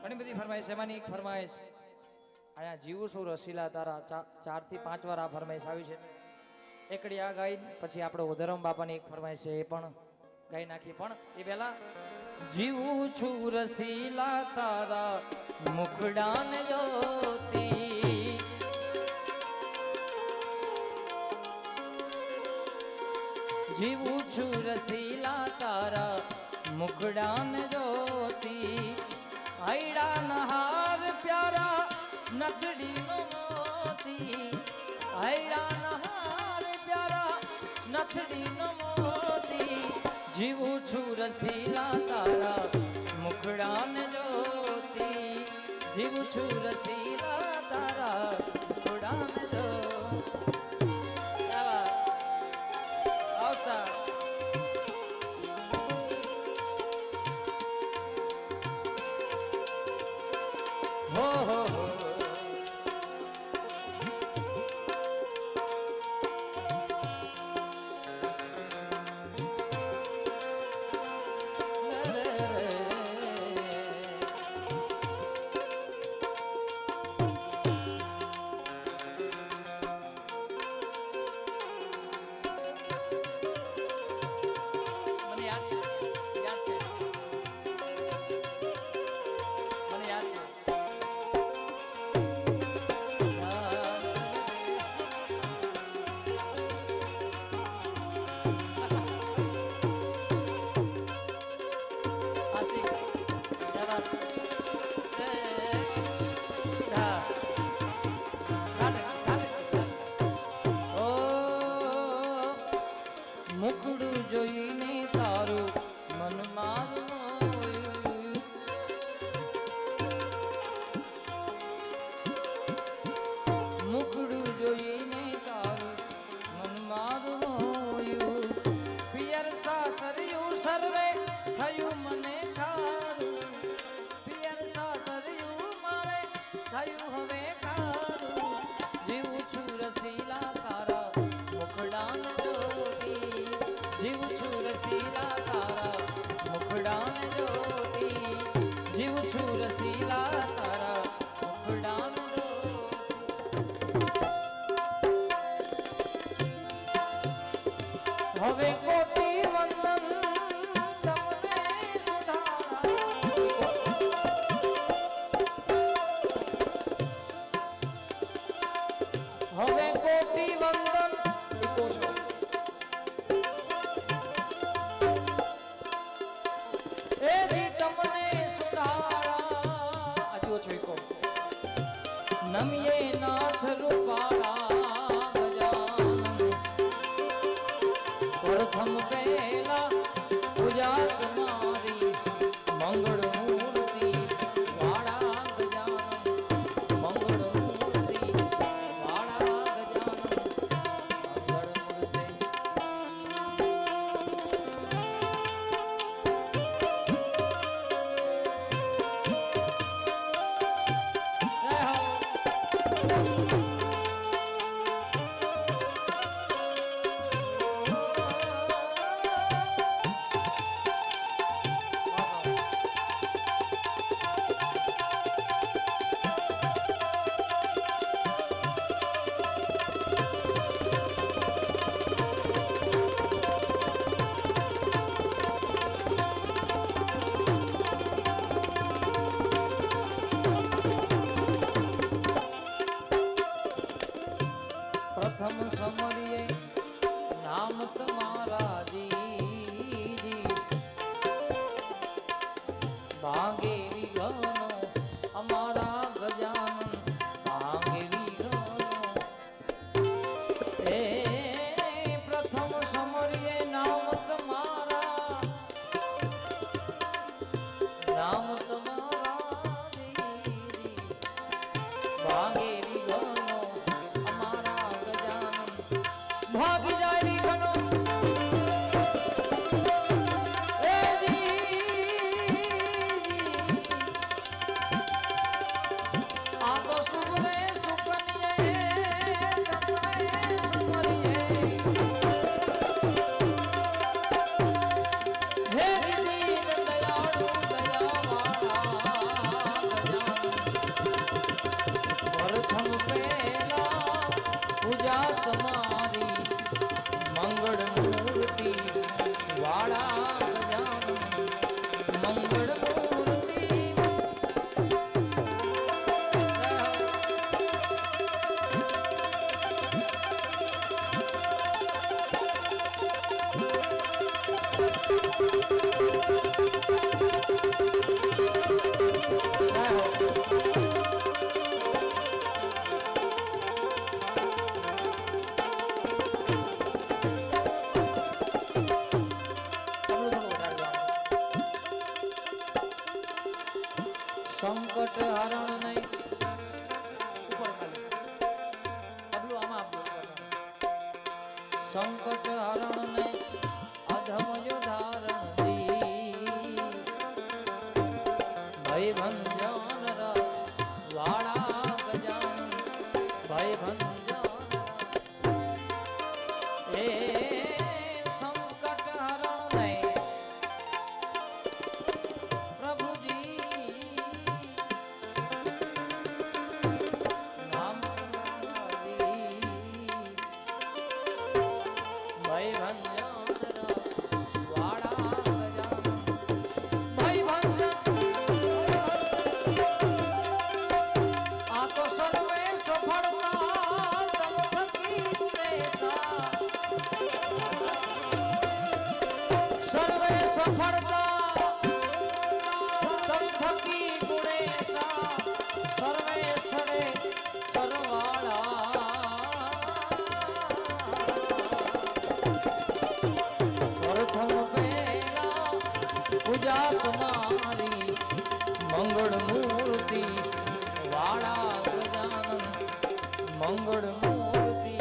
ઘણી બધી ફરમાઈશ, એમાંની એક ફરમાઈશ અહીંયા જીવું છું રસીલા તારા 4 થી 5 વાર આ ફરમાઈશ આવી છે. એકડી આ ગાઈ પછી આપણો ઉધરમ બાપાની એક ફરમાઈશ છે, એ પણ ગાઈ નાખી. પણ એ પહેલા જીવું છું રસીલા તારા મુખડાન જોતી, જીવું છું રસીલા તારા મુખડાન જોતી, આયડા નહાર પ્યારા નથડી નો મોતી, આયડા નહાર પ્યારા નથડી નો મોતી, જીવું છું રસીલા તારા મુખડાન જોતી, જીવું છું રસીલા તારા મુખડાન જોતી. આવતા હો હો હો મુખડું જોઈને તારું મન મારું, મુખડું જોઈને તારું મન મારું, પિયર સાસરિયું સર્વે થયું મને ખારું, પિયર સાસરિયું મારે થયું હવે ખારું, જીવું છું રસીલા તારા મુખડાન જોતી, જીવું છું રસીલા તારા મુખડાન જોતી, જીવું છું રસીલા તારા મુખડાન જોતી. હવે કોટી વંદન તમને સુધારા, હવે કોટી વંદન એથી તમને સુધારા. હજુ ઓછો કો નમીએ નાથ રૂપાળા ગજાનન, પ્રથમ પહેલા પૂજા તમારી મંગળ મૂર્તિ વાળા ગજાનન, મંગળ મૂર્તિ વાળા ગજાનન, મંગળ મૂર્તિ. પ્રથમ સમરીએ નામ તમારા જીજી, ભાંગે વિઘનો અમારા ગજાનન, ભાંગે વિઘનો. એ પ્રથમ સમરીએ નામ તમારા, નામ તમારા જીજી, ભાંગે વિઘનો ભાગી જાય વિઘ્નો. એ આ તો સુગરે સુકનીએ તમને સુમરીએ, હે દીન દયાળુ દયાવાળા સંકટ હરણ નહીં ઉપર ખાલી ડબલું આમાં આપજો સંકટ હરણ નહીં અધમ જો ધારણ દી ભય ભંજન વાળા ગજાનન ભય ભંજન એ સંકટ હરણ નહીં પ્રભુજી નામ ભય ભંજન વાળા ગજાનન ભય ભંજન આ તો સર્વે સફળતા તમ થકી ગુણેશા સર્વે સફળતા તમ થકી ગુણેશા સર્વે સ્થળે સરવાળા પ્રથમ પહેલા પૂજા તમારી મંગળ મૂર્તિ વાળા ગજાનન મંગળ મૂર્તિ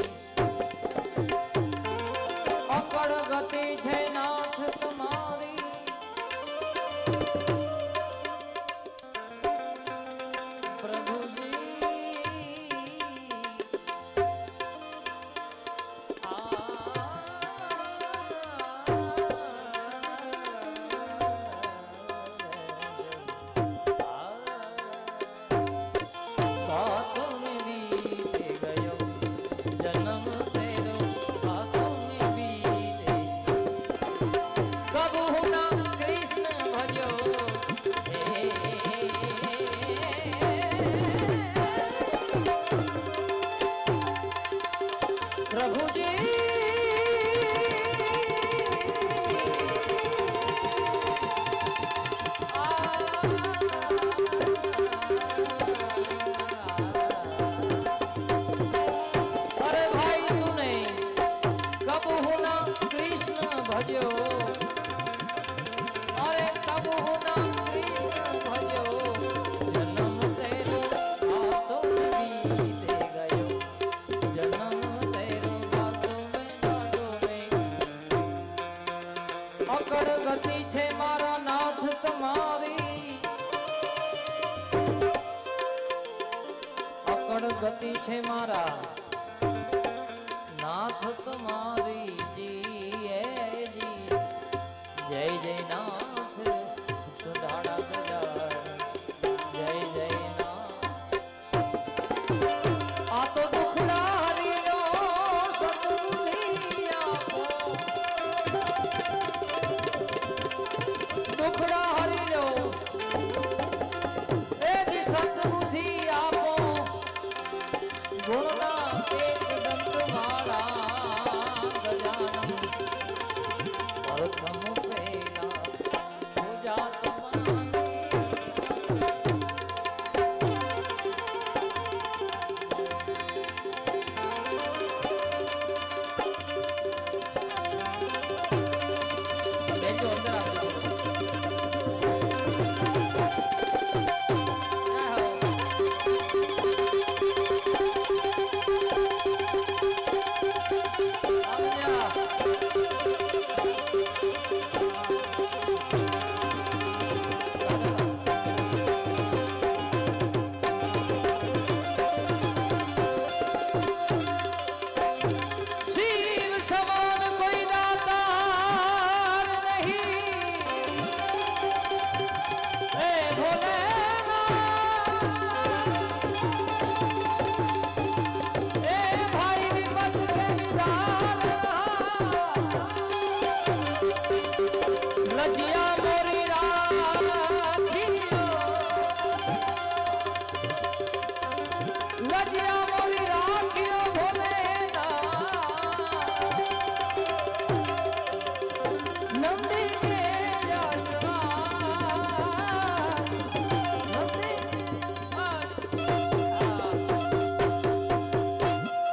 અકળ ગતિ છે નાથ તમારી बातों में बीते गयो जन्म तेरो बातों में बीते कबू ना कृष्ण भजो प्रभु जी भजो अरे तब होना कृष्ण भजो जन्म तेरो बातों में बीते गयो जन्म तेरो बातों में अकड़ गति छे मारा नाथ तुम्हारी अकड़ गति छे मारा नाथ तुम्हारी जी जय जय नाथ सुधाड़ा गजानन जय जय नाथ आ तो दुखदारी नो सतबुद्धि आपो दुखदारी नो ए जी सतबुद्धि आपो गुणना एक दंत वाला गजानन प्रथम Let's go!